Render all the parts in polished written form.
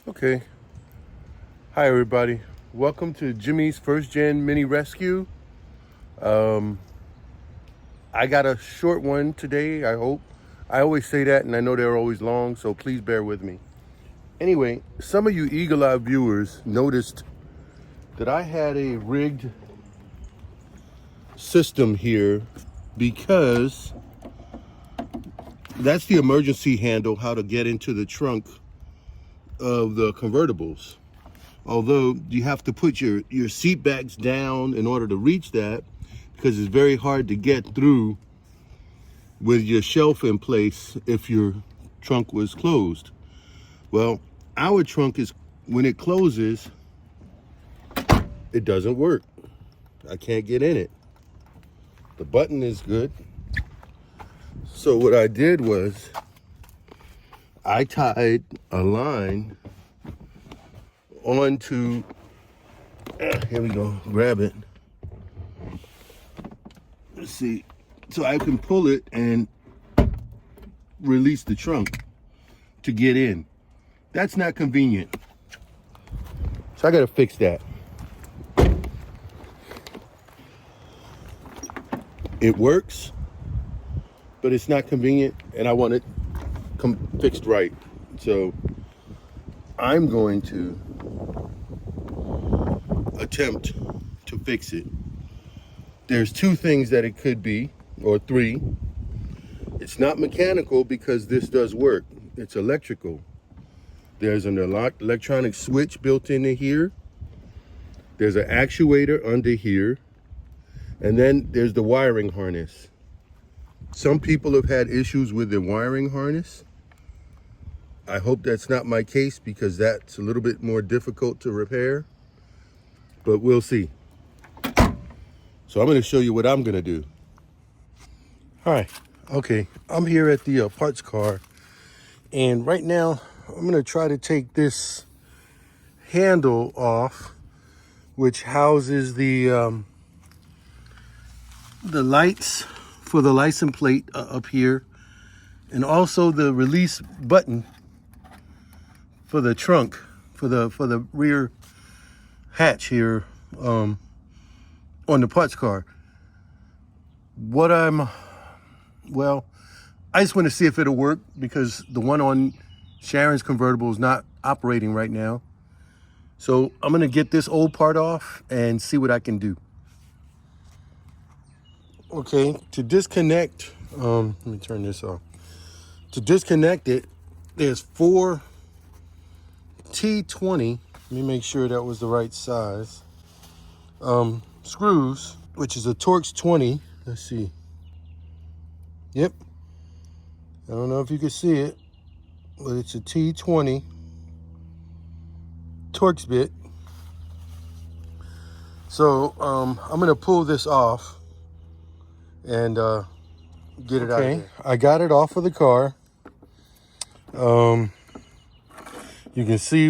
Okay. Hi, everybody. Welcome to Jimmy's First Gen Mini Rescue. I got a short one today, I hope. I always say that, and I know they're always long, so please bear with me. Anyway, some of you eagle-eyed viewers noticed that I had a rigged system here because that's the emergency handle, how to get into the trunk of the convertibles. Although you have to put your seat backs down in order to reach that, because it's very hard to get through with your shelf in place if your trunk was closed. Well, our trunk is, when it closes, it doesn't work. I can't get in it. The button is good. So what I did was I tied a line onto, here we go, grab it. Let's see. So I can pull it and release the trunk to get in. That's not convenient. So I gotta fix that. It works, but it's not convenient, and I want it fixed right. So I'm going to attempt to fix it. There's two things that it could be, or three. It's not mechanical because this does work. It's electrical. There's an electronic switch built into here. There's an actuator under here. And then there's the wiring harness. Some people have had issues with the wiring harness. I hope that's not my case, because that's a little bit more difficult to repair. But we'll see. So I'm going to show you what I'm going to do. All right. Okay. I'm here at the parts car. And right now, I'm going to try to take this handle off, which houses the lights for the license plate up here, and also the release button for the trunk, for the rear hatch here on the parts car. I just want to see if it'll work, because the one on Sharon's convertible is not operating right now. So I'm going to get this old part off and see what I can do. Okay, to disconnect, let me turn this off. To disconnect it, there's 4 T20, let me make sure that was the right size, screws, which is a Torx 20. Let's see. Yep. I don't know if you can see it, but it's a T20 Torx bit. So I'm going to pull this off and get it out of there. I got it off of the car. You can see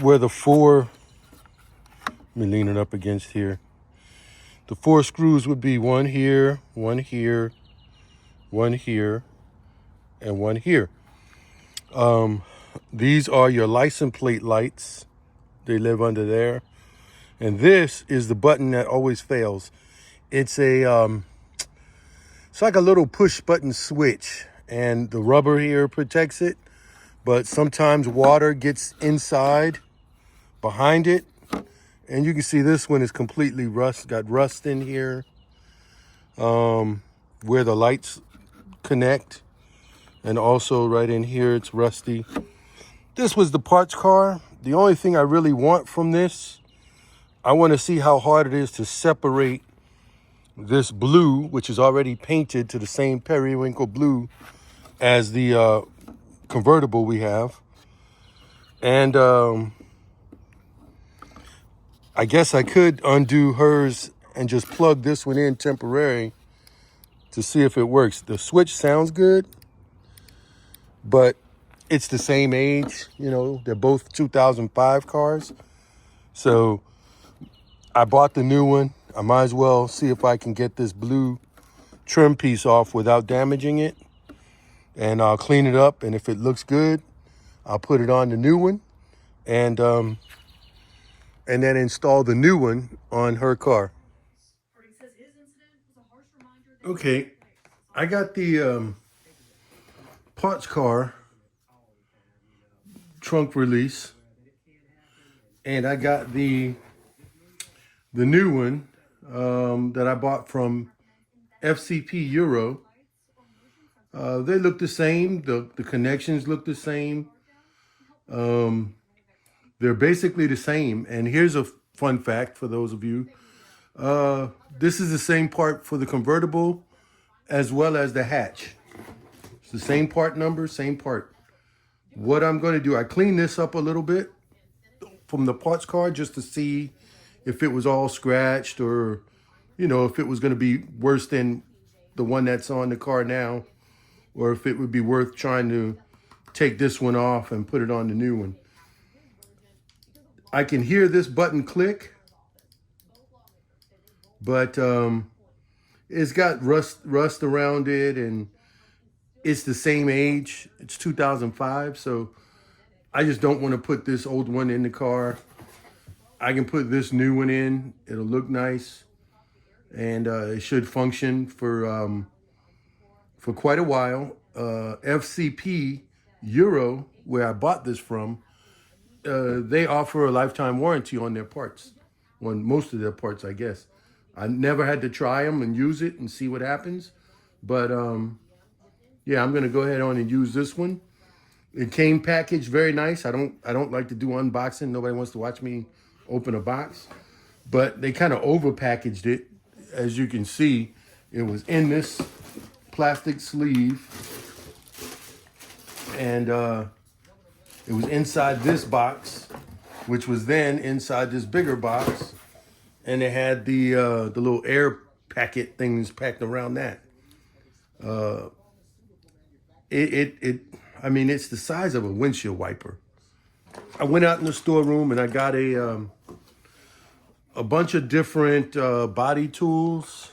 where the 4, let me lean it up against here. The 4 screws would be one here, one here, one here, and one here. These are your license plate lights. They live under there. And this is the button that always fails. It's it's like a little push button switch, and the rubber here protects it, but sometimes water gets inside behind it. And you can see this one is completely got rust in here, where the lights connect. And also right in here, it's rusty. This was the parts car. The only thing I really want from this, I want to see how hard it is to separate this blue, which is already painted to the same periwinkle blue as the convertible we have. And I guess I could undo hers and just plug this one in temporary to see if it works. The switch sounds good, but it's the same age, you know, they're both 2005 cars. So I bought the new one. I might as well see if I can get this blue trim piece off without damaging it. And I'll clean it up, and if it looks good, I'll put it on the new one. and then install the new one on her car. Okay, I got the parts car trunk release, and I got the new one that I bought from FCP Euro. They look the same. The connections look the same. They're basically the same. And here's a fun fact for those of you. This is the same part for the convertible as well as the hatch. It's the same part number, same part. What I'm going to do, I clean this up a little bit from the parts card just to see if it was all scratched, or, you know, if it was going to be worse than the one that's on the car now, or if it would be worth trying to take this one off and put it on the new one. I can hear this button click, but it's got rust around it, and it's the same age. It's 2005, so I just don't want to put this old one in the car. I can put this new one in. It'll look nice, and it should function for quite a while. FCP Euro, where I bought this from, they offer a lifetime warranty on their parts, on most of their parts, I guess. I never had to try them and use it and see what happens, but yeah, I'm gonna go ahead on and use this one. It came packaged very nice. I don't like to do unboxing. Nobody wants to watch me open a box, but they kind of over packaged it. As you can see, it was in this plastic sleeve, and it was inside this box, which was then inside this bigger box, and it had the little air packet things packed around that. I mean, it's the size of a windshield wiper. I went out in the storeroom and I got a bunch of different body tools,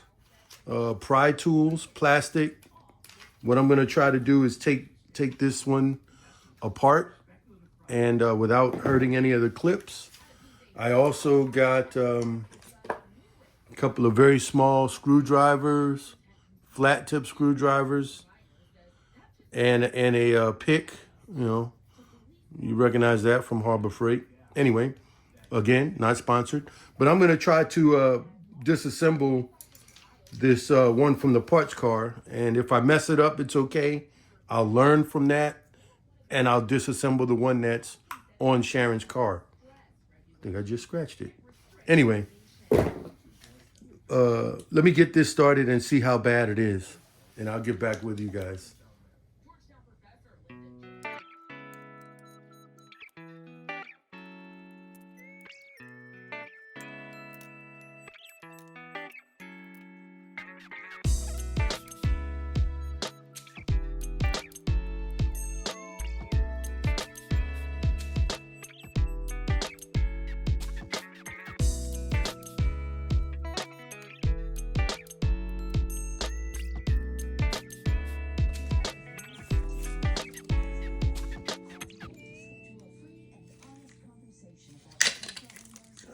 pry tools, plastic. What I'm gonna try to do is take this one apart, and without hurting any of the clips. I also got a couple of very small screwdrivers, flat tip screwdrivers, and a pick. You know, you recognize that from Harbor Freight. Anyway, again, not sponsored, but I'm gonna try to disassemble this one from the parts car, and if I mess it up, it's okay. I'll learn from that, and I'll disassemble the one that's on Sharon's car. I think I just scratched it. Anyway, let me get this started and see how bad it is, and I'll get back with you guys.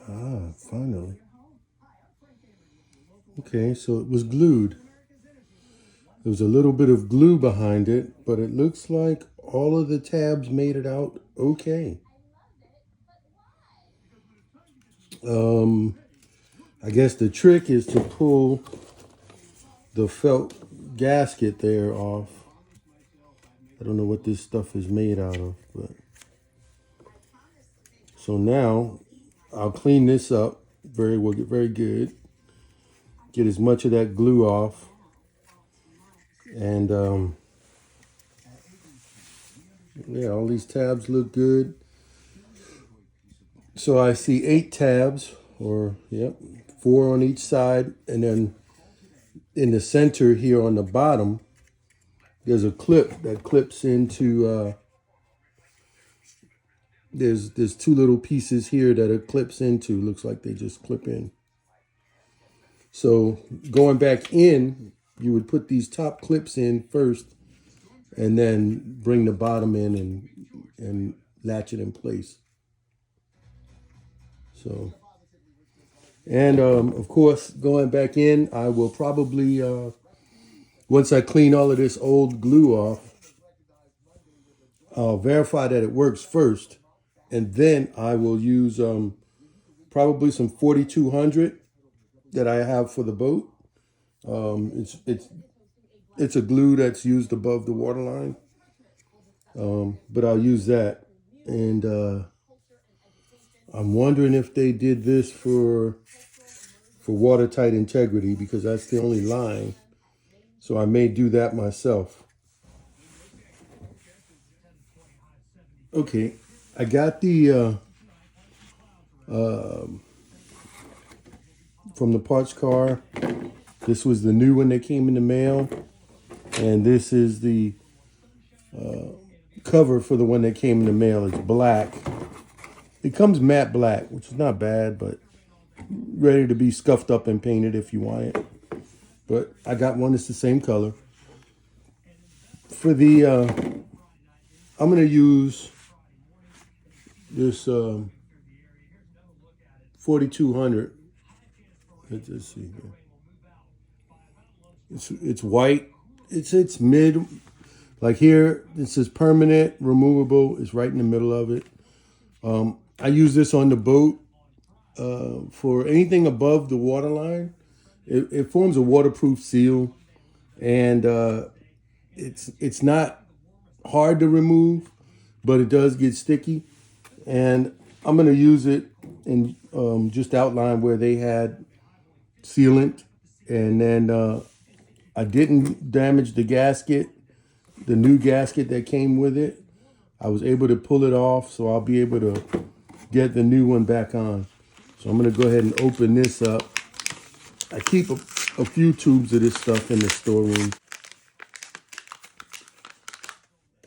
Ah, finally. Okay, so it was glued. There was a little bit of glue behind it, but it looks like all of the tabs made it out okay. I guess the trick is to pull the felt gasket there off. I don't know what this stuff is made out of, but so now I'll clean this up very good. Get as much of that glue off, and yeah, all these tabs look good. So I see 8 tabs, or yep, 4 on each side, and then in the center here on the bottom, there's a clip that clips into. There's 2 little pieces here that it clips into. Looks like they just clip in. So going back in, you would put these top clips in first, and then bring the bottom in and latch it in place. So, and of course, going back in, I will probably once I clean all of this old glue off, I'll verify that it works first, and then I will use probably some 4200 that I have for the boat. It's a glue that's used above the waterline, but I'll use that. And I'm wondering if they did this for watertight integrity, because that's the only line. So I may do that myself. Okay, I got the from the parts car. This was the new one that came in the mail, and this is the cover for the one that came in the mail. It's black. It comes matte black, which is not bad, but ready to be scuffed up and painted if you want it. But I got one that's the same color. For the, I'm going to use this 4200. Let's just see here. It's white. It's mid. Like here, it says permanent, removable. It's right in the middle of it. I use this on the boat for anything above the waterline. It forms a waterproof seal, and it's not hard to remove, but it does get sticky. And I'm going to use it and just outline where they had sealant, and then I didn't damage the gasket, the new gasket that came with it. I was able to pull it off, so I'll be able to get the new one back on. So I'm going to go ahead and open this up. I keep a few tubes of this stuff in the storeroom.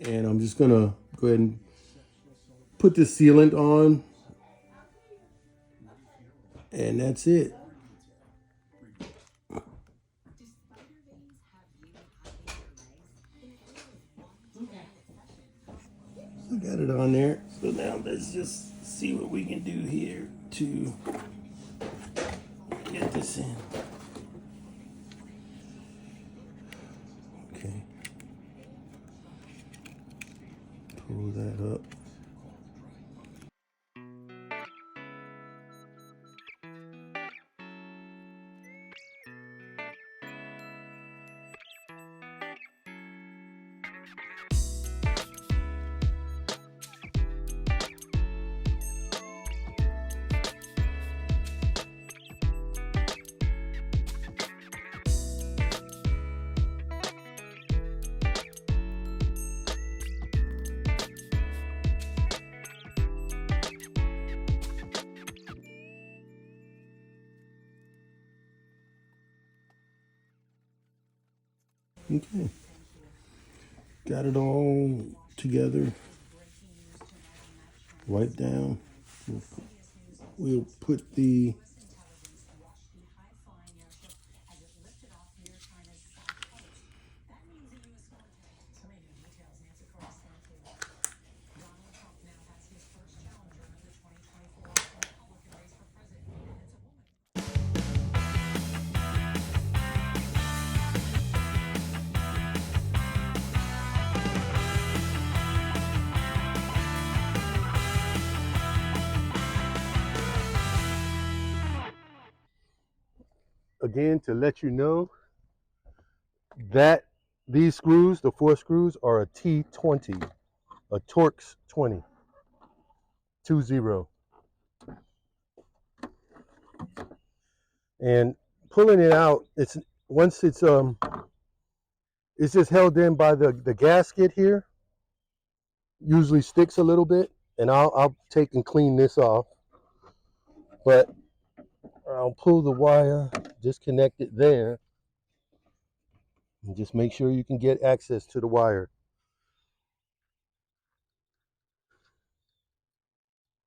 And I'm just going to go ahead and put the sealant on. And that's it. I got it on there. So now let's just see what we can do here to get this in. Okay. Pull that up. Okay. Got it all together. Wipe down. We'll put the again to let you know that these screws, the 4 screws, are a T20, a Torx 20, 20. And pulling it out, it's once it's just held in by the gasket here. Usually sticks a little bit, and I'll take and clean this off. But I'll pull the wire, disconnect it there, and just make sure you can get access to the wire.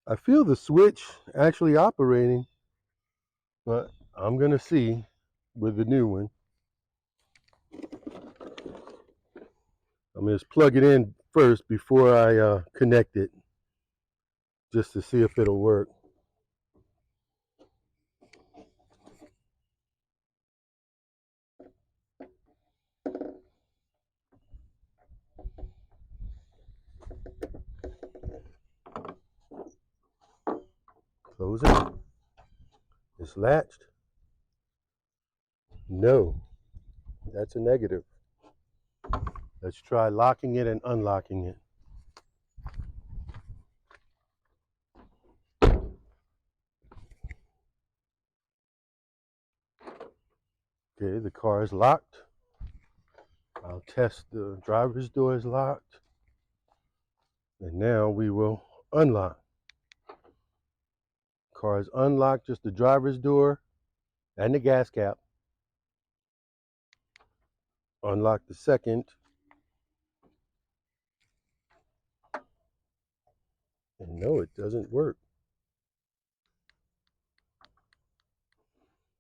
I feel the switch actually operating, but I'm gonna see with the new one. I'm gonna just plug it in first before I connect it, just to see if it'll work. Close it. It's latched. No, that's a negative. Let's try locking it and unlocking it. Okay, the car is locked. I'll test the driver's door is locked. And now we will unlock. Car is unlocked, just the driver's door and the gas cap. Unlock the second. And no, it doesn't work.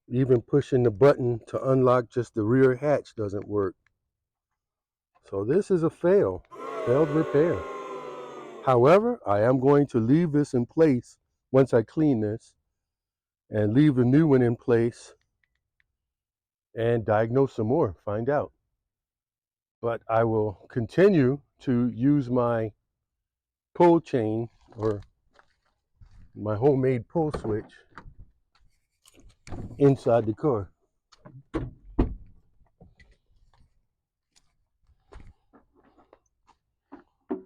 Even pushing the button to unlock just the rear hatch doesn't work. So this is a failed repair. However, I am going to leave this in place once I clean this and leave a new one in place and diagnose some more, find out. But I will continue to use my pull chain or my homemade pull switch inside the car.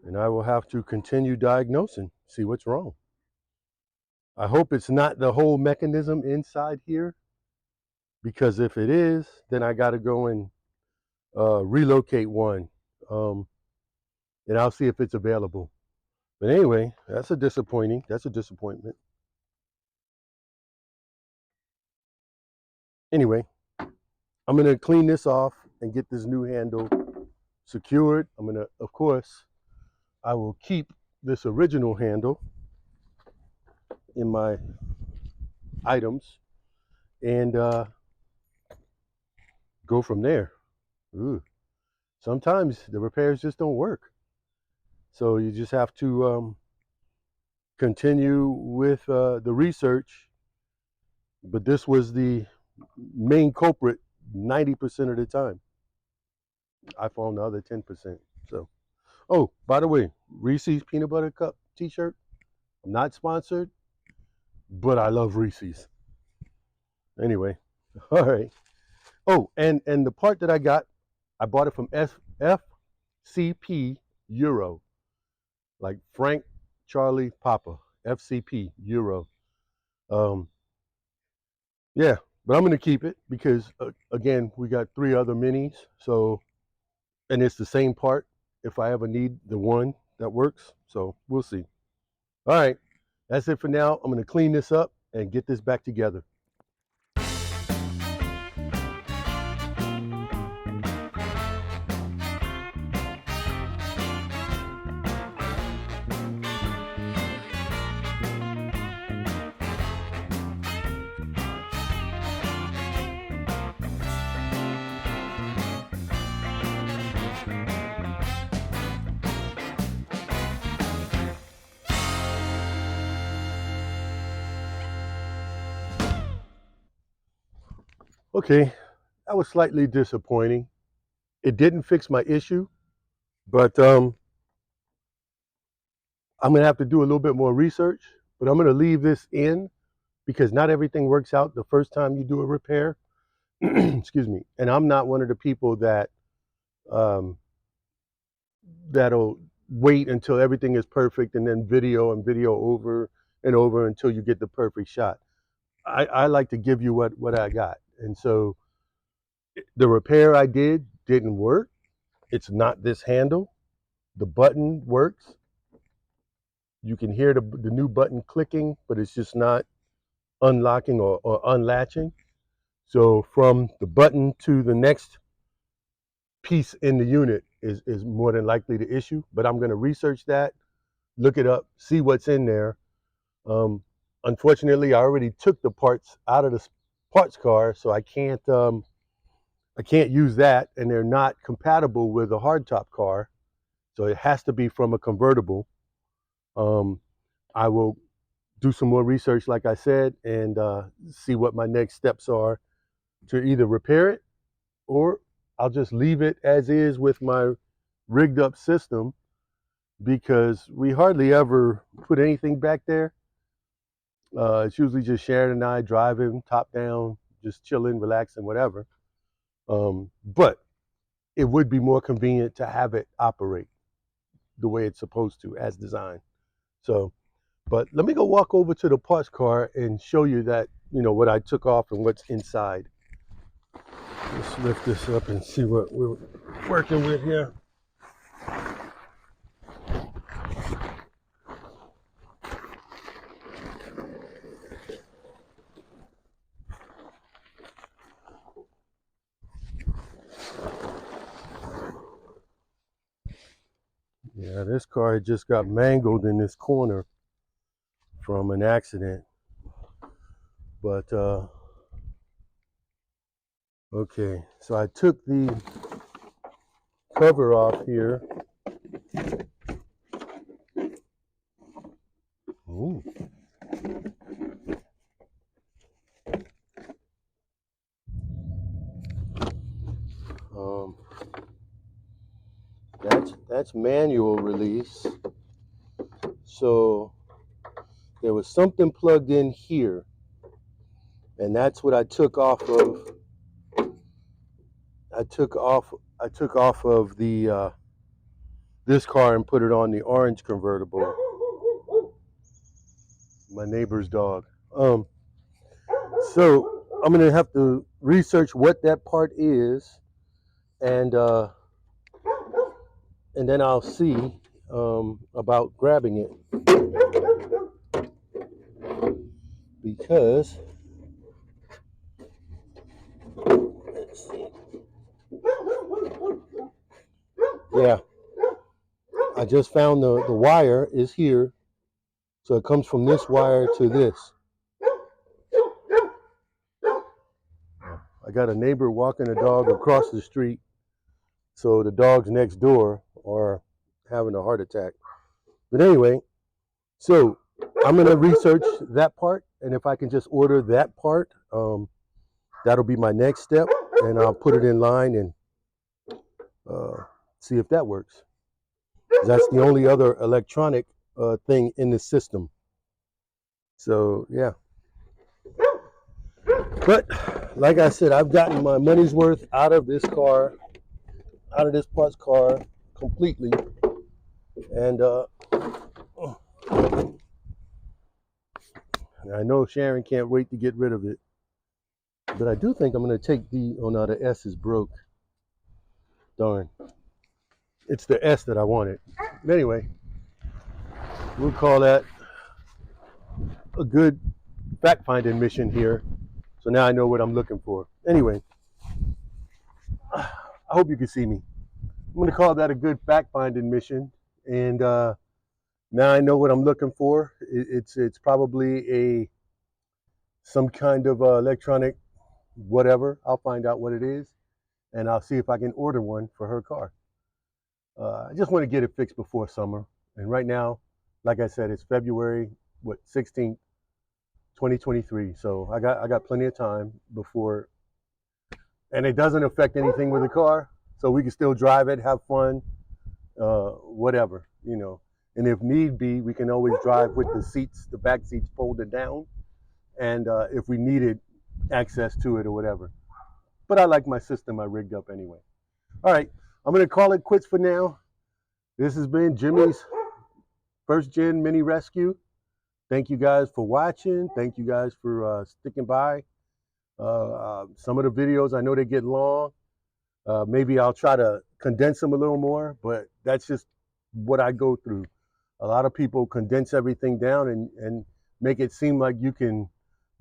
And I will have to continue diagnosing, see what's wrong. I hope it's not the whole mechanism inside here, because if it is, then I got to go and relocate one, and I'll see if it's available. But anyway, that's a disappointment. Anyway, I'm going to clean this off and get this new handle secured. I'm going to, of course, I will keep this original handle in my items and go from there. Ooh. Sometimes the repairs just don't work. So you just have to continue with the research. But this was the main culprit 90% of the time. I found the other 10%. So, oh, by the way, Reese's Peanut Butter Cup t-shirt. I'm not sponsored, but I love Reese's. Anyway, all right. Oh, and the part that I got, I bought it from FCP Euro, like Frank Charlie Papa, FCP Euro. Yeah, but I'm gonna keep it because again, we got 3 other minis, so, and it's the same part if I ever need the one that works. So we'll see. All right, that's it for now. I'm gonna clean this up and get this back together. Okay, that was slightly disappointing. It didn't fix my issue, but I'm gonna have to do a little bit more research. But I'm gonna leave this in because not everything works out the first time you do a repair. Excuse me. And I'm not one of the people that um, that'll wait until everything is perfect and then video over and over until you get the perfect shot. I like to give you what I got. And so the repair I didn't work. It's not this handle. The button works. You can hear the new button clicking, but it's just not unlocking or unlatching. So from the button to the next piece in the unit is more than likely the issue. But I'm going to research that, look it up, see what's in there. Unfortunately, I already took the parts out of the parts car, so I can't use that, and they're not compatible with a hardtop car. So it has to be from a convertible. I will do some more research, like I said, and see what my next steps are to either repair it or I'll just leave it as is with my rigged up system, because we hardly ever put anything back there. It's usually just Sharon and I driving, top down, just chilling, relaxing, whatever. But it would be more convenient to have it operate the way it's supposed to, as designed. So, but let me go walk over to the parts car and show you that, what I took off and what's inside. Let's lift this up and see what we're working with here. Yeah, this car had just got mangled in this corner from an accident. But, okay, so I took the cover off here. Ooh. Um, that's manual release. So there was something plugged in here, and that's what I took off of. I took off of the this car and put it on the orange convertible. My neighbor's dog. So I'm gonna have to research what that part is, and then I'll see about grabbing it, because let's see. Yeah, I just found the wire is here, so it comes from this wire to this. I got a neighbor walking a dog across the street, so the dogs next door are having a heart attack. But anyway, so I'm gonna research that part, and if I can just order that part, that'll be my next step, and I'll put it in line and see if that works. That's the only other electronic thing in the system. So yeah, but like I said, I've gotten my money's worth out of this car, out of this parts car completely, and I know Sharon can't wait to get rid of it. But I do think I'm going to take oh no, the S is broke. Darn. It's the S that I wanted. But anyway, we'll call that a good fact-finding mission here. So now I know what I'm looking for. Anyway, I hope you can see me. I'm going to call that a good fact-finding mission. And now I know what I'm looking for. It's probably some kind of electronic whatever. I'll find out what it is, and I'll see if I can order one for her car. I just want to get it fixed before summer. And right now, like I said, it's February 16th, 2023. So I got plenty of time before, and it doesn't affect anything with the car. So we can still drive it, have fun, whatever. And if need be, we can always drive with the back seats folded down, and if we needed access to it or whatever. But I like my system I rigged up anyway. All right, I'm gonna call it quits for now. This has been Jimmy's First Gen Mini Rescue. Thank you guys for watching. Thank you guys for sticking by. Some of the videos, I know they get long. Maybe I'll try to condense them a little more, but that's just what I go through. A lot of people condense everything down and make it seem like you can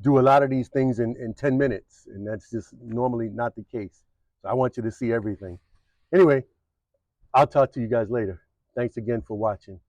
do a lot of these things in 10 minutes, and that's just normally not the case. So I want you to see everything. Anyway, I'll talk to you guys later. Thanks again for watching.